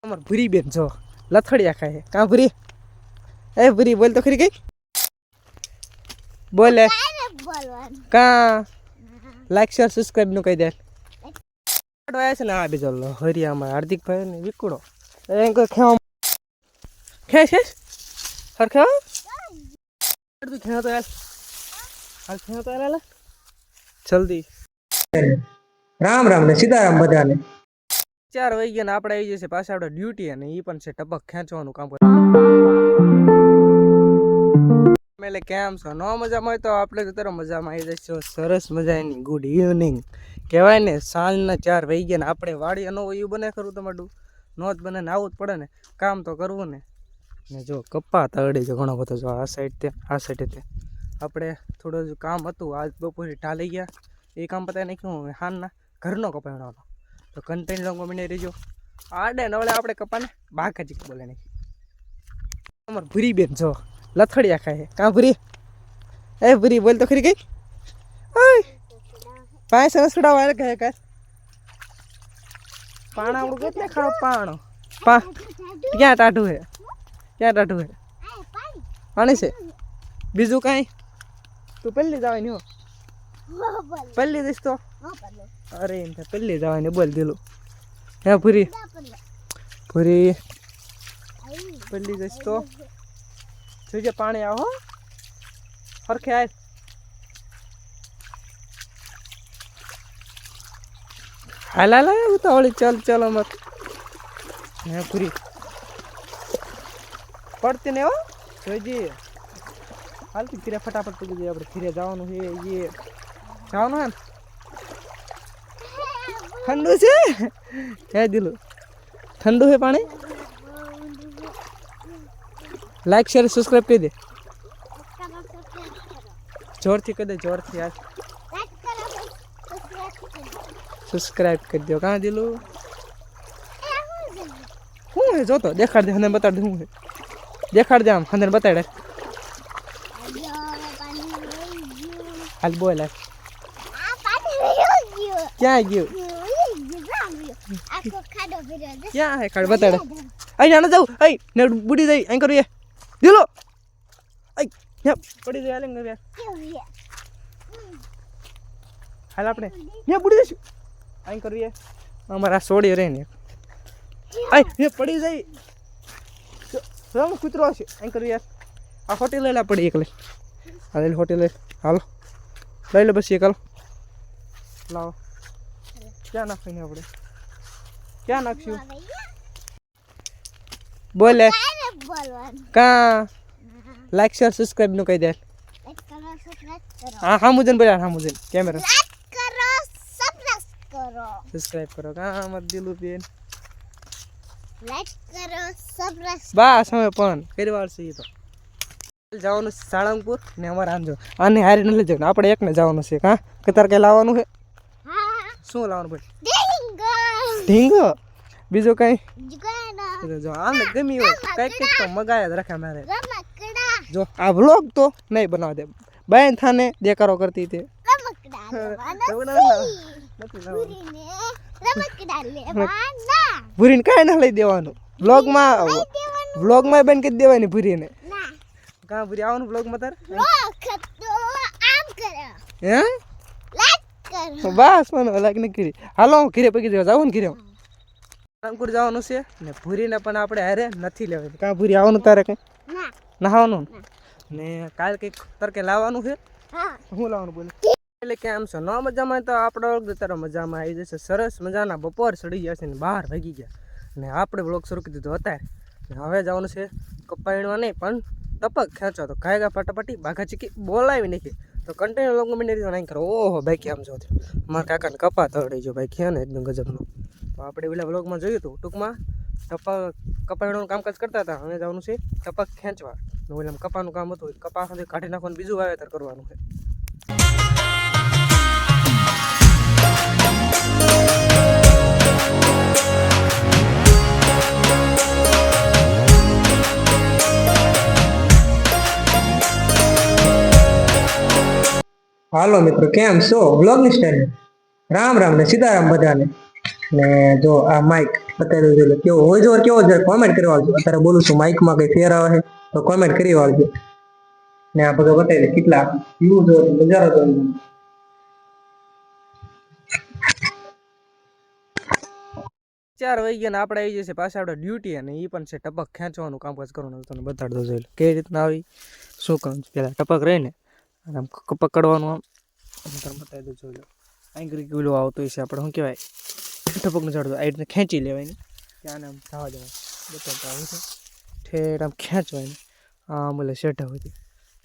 અમાર ભૂરી બેન જો લથડિયા ખાય કા ભૂરી એ ભૂરી બોલ તો ખરી કઈ બોલે કા લાઈક શેર સબસ્ક્રાઇબ નું કહી દે આયા છે ને આ બીજો હરિયામાં હાર્દિકભાઈ ને વિકુડો એ કોઈ ખેવા ખેસ ખેસ હરખા તું ખેવા તો યાર હાલ ખેવા તો યાર જલ્દી રામ રામ ને સીતારામ બધાને 4 વાગ્યા ને આપણે આવી જશે પાછા આપણે ડ્યુટી અને ઈ પણ છે ટપક ખેંચવાનું કામ કરે મેલે કેમ છો નો મજામાં હોય તો આપણે તો તરફ મજામાં આવી જશો સરસ મજાની ગુડ ઇવનિંગ કહેવાય ને સાંજના 4 વાગ્યા ને આપણે વાડી નો એવું બને ખરું તમારું નો જ બને ને આવું જ પડે ને કામ તો કરવું ને જો કપ્પા તળે છે ઘણો બધો જો આ સાઈડ તે આ સાઈડ તે આપણે થોડું કામ હતું આજ બપોરે ઢાલી ગયા એ કામ પતાવી નાખ્યું હાનના ઘરનો કપાવવાનો તો કન્ટેન્ટ લોંગ મને રહેજો આડે નવળે આપણે કપાને બાકાજી બોલે નાખી અમાર ભૂરી બેન જો લથડિયા ખાય કા ભૂરી એ ભૂરી બોલ તો ખરી કઈ ઓય પાય સસડા વાળ કહે કા પાણા આવડું કેટલે ખાવ પાણો પા ક્યાં ટાઢું હે પાણી છે બીજું કાંઈ તું પહેલી જવાની હો પહેલી દઈશ તો અરે એમ થાય પહેલી જવાની બોલ દિલું હે ભૂરી ભૂરી પહેલી દઈશ તો જોજે પાણી આવો હરખે આય હાલા લા ઉતાવળી ચાલ ચાલો મત હે ભૂરી પડતી ને હો જોઈજી હાલતી ફીરે ફટાફટ પડી જાય આપણે ફીરે જવાનું છે એ જવાનું હે ઠંડુ છે હે દિલું ઠંડુ છે પાણી લાઈક શેર સબસ્ક્રાઇબ કરી દે જોરથી કરી દે જોરથી યાર સબસ્ક્રાઇબ કરી દો કાં દિલું શું હે જોતો દેખાડ દે હને બતાડ દે શું હે દેખાડ દે આમ હને બતાડ હાલ બોલ ક્યાં ગયું ક્યાં હે ખાડ બતાડે અહીં જાણે જાઉં અહીં ને બુડી જઈ અહીં કરું દિલો અહીં પડી જાય હાલે ને હાલ આપણે ત્યાં બુડી જઈશું અહીં કરીએ અમારા સોડી રહે ને અહીં પડી જાય રંગ કૂતરો છે અહીં કરું યાર આ હોટેલ લઈ લા પડી એકલે હાલ હોટેલ લઈ હાલો લઈ લો બસ એક હાલો લાવો ક્યાં નાખીને આપણે ક્યાં નાખશું બોલે કા લાઈક શેર સબસ્ક્રાઇબ નું કહી દે હા મુજન બોલ્યા હા મુજન કેમેરા સબસ્ક્રાઇબ કરો કા મત દિલું બેન લાઈક કરો સબસ્ક્રાઇબ બસ હવે પણ ફેરવાર છે તો જવાનું સાળંગપુર ને અમારે આમ જો આને હારી ન લઈ જવાનું આપણે એકને જવાનું છે કા કતાર કઈ લાવવાનું છે શું લાવવાનું ભાઈ ઢીંગો બીજું કઈ જો આમને ગમી હોય કઈક કઈક તો મગાયા જ રાખે મારે જો આ વ્લોગ તો નહીં બનાવ દે બેન થાને દેકારો કરતી તે ભૂરીને કાંઈ ના લઈ દેવાનું વ્લોગમાં બેન કહી દેવાની ભૂરીને કા ભૂરી આવવાનું વ્લોગમાં તાર હે બસ મને લાગ ને કરી હાલો હું ઘીરે પગી જવા જાઉં ને ઘીરે અંકુર જવાનું છે ને ભૂરીને પણ આપણે હારે નથી લેવાની કાં ભૂરી આવવાનું તારે કંઈ નહાવાનું ને કાલ કંઈક તરકે લાવવાનું છે શું લાવવાનું બોલે એટલે કેમ છો ન મજામાં તો આપણે તારો મજામાં આવી જશે સરસ મજાના બપોર ચડી ગયા છે ને 12 વાગી ગયા ને આપણે બ્લોગ શરૂ કરી દીધો અત્યારે હવે જવાનું છે કપાયણમાં નહીં પણ ટપક ખેંચો તો ગાયગા ફટાફટી બાઘા ચીકી બોલાવી નાખી તો કન્ટેનર લોંગ મિનિટ નહીં કરો ઓહો ભાઈ કેમ છો મારા કાકાને કપા તળી જો ભાઈ ખે ને એકદમ ગજબનો તો આપણે પેલા બ્લોગમાં જોયું હતું ટૂંકમાં કપાયણનું કામકાજ કરતા હતા હવે જવાનું છે ટપક ખેંચવા ઓલા કપાનું કામ હતું કપા સાથે કાઢી નાખવાનું બીજું વાવેતર કરવાનું છે હાલો મિત્રો કેમ છો બ્લોગ ની સ્ટાઈલ રામ રામ ને સીતારામ બધાને ને જો આ માઈક બતાવી દઉં એટલે કેવો હોય જો કેવો છે કોમેન્ટ કરી વાળજો. અત્યારે બોલું છું માઇકમાં કઈ ફેર આવે છે તો કોમેન્ટ કરી વાળજો. ને આ બધો બતાવી દે કેટલા વ્યૂ જો નજારો જો 4 વાગી ગયા ને આપણે આવી જશે પાછા આપણે ડ્યુટી અને એ પણ છે ટપક ખેંચવાનું કામકાજ કરવાનું તમને બતાડી દઉં જોઈ લો કેવી રીતના આવી શું કામ પહેલાં ટપક રહીને અને આમ પકડવાનું આમ તમને બતાવી દઉં જોઈ લો આંગળી કિલો આવતો હોય છે આપણે શું કહેવાય ટપકનું ચડતું આ રીતને ખેંચી લેવાય ત્યાં આમ થવા દેવાય બતાવતા આવું છે ઠેર આમ ખેંચવાય આમ એટલે શેઠા હોય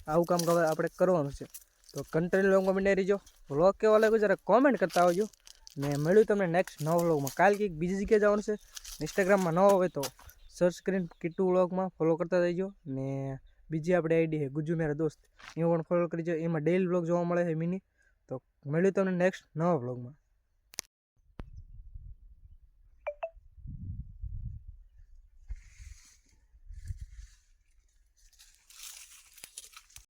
આવું કામ આપણે કરવાનું છે તો કન્ટિન્યુ લોંગમાં બને રહીજો વ્લોગ કેવો લાગ્યો જરા કોમેન્ટ કરતા આવજો ને મળ્યું તમને નેક્સ્ટ નવા વ્લોગમાં કાલ કંઈક બીજી જગ્યાએ જવાનું છે ઇન્સ્ટાગ્રામમાં ન હોય તો સર્ચ કરીને કીટુ વ્લોગમાં ફોલો કરતા રહીજો ને બીજી આપણી આઈડી છે ગુજ્જુ મેરા દોસ્ત એમાં પણ ફોલો કરીજો એમાં ડેઈલી વ્લોગ જોવા મળે છે મિની તો મળ્યું તમને નેક્સ્ટ નવા વ્લોગમાં